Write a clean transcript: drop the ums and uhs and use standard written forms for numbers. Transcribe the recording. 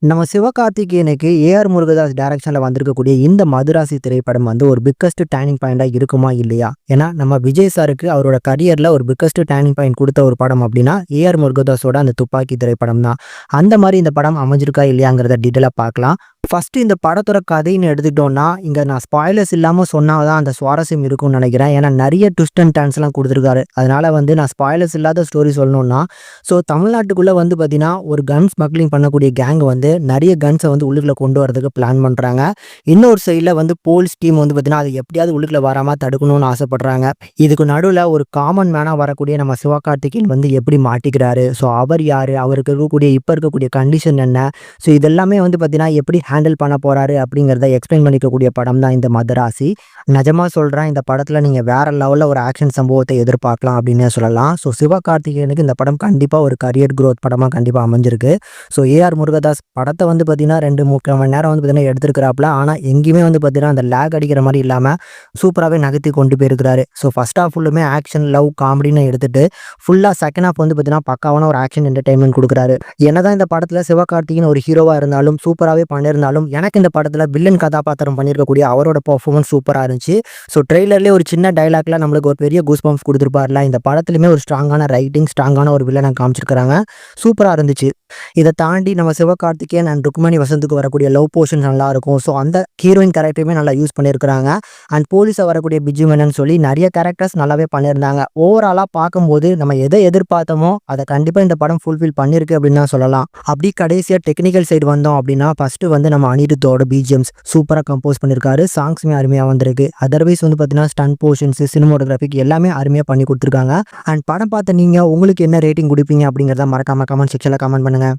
நம்ம சிவகார்த்திகேயனுக்கு ஏஆர் முருகதாஸ் டைரக்ஷன்ல வந்திருக்கக்கூடிய இந்த மதுராசி திரைப்படம் வந்து ஒரு பிக்கஸ்ட் டர்னிங் பாயிண்டா இருக்குமா இல்லையா? ஏன்னா நம்ம விஜய் சாருக்கு அவரோட கரியர்ல ஒரு பிக்கஸ்ட் டர்னிங் பாயிண்ட் கொடுத்த ஒரு படம் அப்படின்னா ஏஆர் முருகதாஸோட அந்த துப்பாக்கி திரைப்படம் தான். அந்த மாதிரி இந்த படம் அமைஞ்சிருக்கா இல்லையாங்கிறத டீட்டெயிலா பார்க்கலாம். ஃபர்ஸ்ட் இந்த படத்தோட கதைன்னு எடுத்துக்கிட்டோம்னா, இங்க நான் ஸ்பாய்லர்ஸ் இல்லாம சொன்னா தான் அந்த சுவாரஸ்யம் இருக்கும்னு நினைக்கிறேன். ஏன்னா நிறைய ட்விஸ்ட் அண்ட் டர்ன்ஸ்லாம் குடுத்துருக்காரு. அதனால வந்து நான் ஸ்பாய்லர்ஸ் இல்லாத ஸ்டோரி சொல்லணும்னா, தமிழ்நாட்டுக்குள்ள வந்து பார்த்தீங்கன்னா, ஒரு கன் ஸ்மக்லிங் பண்ணக்கூடிய கேங் வந்து நெறைய கன்ஸை வந்து உள்ளுக்குள்ள கொண்டு வரதுக்கு பிளான் பண்றாங்க. இன்னொரு சைடுல வந்து போலீஸ் டீம் வந்து பார்த்தீங்கன்னா, அதை எப்படியாவது உள்ளுக்குள்ள வராம தடுக்கணும்னு ஆசைப்படுறாங்க. இதுக்கு நடுவுல ஒரு காமன் மேனா வரக்கூடிய நம்ம சிவகார்த்திகேயன் வந்து எப்படி மாட்டிக்கிறாரு? அவர் யாரு? அவருக்கு இருக்கக்கூடிய இப்ப இருக்கக்கூடிய கண்டிஷன் என்ன? இதெல்லாமே வந்து பார்த்தீங்கன்னா, எப்படி ஹேண்டில் பண்ண போறாரு அப்படிங்கிறத எக்ஸ்பிளைன் பண்ணிக்கக்கூடிய படம் தான் இந்த மதராசி. நிஜமா சொல்றேன், இந்த படத்துல நீங்க வேற லெவல்ல ஒரு ஆக்ஷன் சம்பவத்தை எதிர்பார்க்கலாம் அப்படின்னே சொல்லலாம். சிவகார்த்திகேயனுக்கு இந்த படம் கண்டிப்பா ஒரு கரியர் குரோத் படமா கண்டிப்பா அமைஞ்சிருக்கு. ஏஆர் முருகதாஸ் படத்தை வந்து பார்த்தீங்கன்னா 2-3 மணி நேரம் வந்து பார்த்தீங்கன்னா எடுத்திருக்கிறாப்புல. ஆனா எங்கேயுமே வந்து பார்த்தீங்கன்னா அந்த லேக் அடிக்கிற மாதிரி இல்லாம சூப்பராகவே நகர்த்தி கொண்டு போயிருக்கிறாரு. ஃபர்ஸ்ட் ஹாஃப் ஃபுல்லுமே ஆக்ஷன், லவ், காமெடின்னு எடுத்துட்டு ஃபுல்லா செகண்ட் ஹாஃப் வந்து பார்த்தீங்கன்னா பக்காவான ஒரு ஆக்ஷன் என்டர்டைன்மெண்ட் கொடுக்குறாரு. என்னதான் இந்த படத்துல சிவகார்த்திகேயன் ஒரு ஹீரோவா இருந்தாலும் சூப்பராகவே பண்ணியிருந்தாலும் எனக்கு இந்த படத்துல வில்லன் கதாபாத்திரம் பண்ணியிருக்கக்கூடிய அவரோட பெர்ஃபார்மன்ஸ் சூப்பரா இருந்துச்சு. ட்ரெய்லர்லேயே ஒரு சின்ன டைலாக்ல நம்மளுக்கு ஒரு பெரிய கூஸ் பம்ப்ஸ் கொடுத்துருப்பார்ல. இந்த படத்துலையுமே ஒரு ஸ்ட்ராங்கான ரைட்டிங், ஸ்ட்ராங்கான ஒரு வில்லனை காமிச்சிருக்கிறாங்க. சூப்பரா இருந்துச்சு. இதை தாண்டி நம்ம சிவகார்த்திகேயன் அண்ட் ருக்மணி வசந்துக்கு வரக்கூடிய லவ் போர்ஷன் நல்லா இருக்கும். அந்த ஹீரோயின் கேரக்டருமே நல்லா யூஸ் பண்ணியிருக்கிறாங்க. அண்ட் போலீஸை வரக்கூடிய பிஜு மேனன் சொல்லி நிறைய கேரக்டர்ஸ் நல்லாவே பண்ணியிருந்தாங்க. ஓவராலா பார்க்கும்போது நம்ம எதை எதிர்பார்த்தோமோ அதை கண்டிப்பா இந்த படம் ஃபுல்ஃபில் பண்ணிருக்கு அப்படின்னு தான் சொல்லலாம். அப்படி கடைசியா டெக்னிக்கல் சைடு வந்தோம் அப்படின்னா, ஃபர்ஸ்ட் வந்து நம்ம அனிருத்தோட பிஜிஎம்ஸ் சூப்பரா கம்போஸ் பண்ணியிருக்காரு. சாங்ஸுமே அருமையா வந்திருக்கு. அதர்வைஸ் வந்து பார்த்தீங்கன்னா ஸ்டன் போர்ஷன்ஸ், சினிமோட்டோகிராஃபிக் எல்லாமே அருமையா பண்ணி கொடுத்துருக்காங்க. அண்ட் படம் பார்த்த நீங்க உங்களுக்கு என்ன ரேட்டிங் கொடுப்பீங்க அப்படிங்கிறத மறக்காம கமெண்ட் செக்ஷன்ல கமெண்ட் பண்ணுங்க.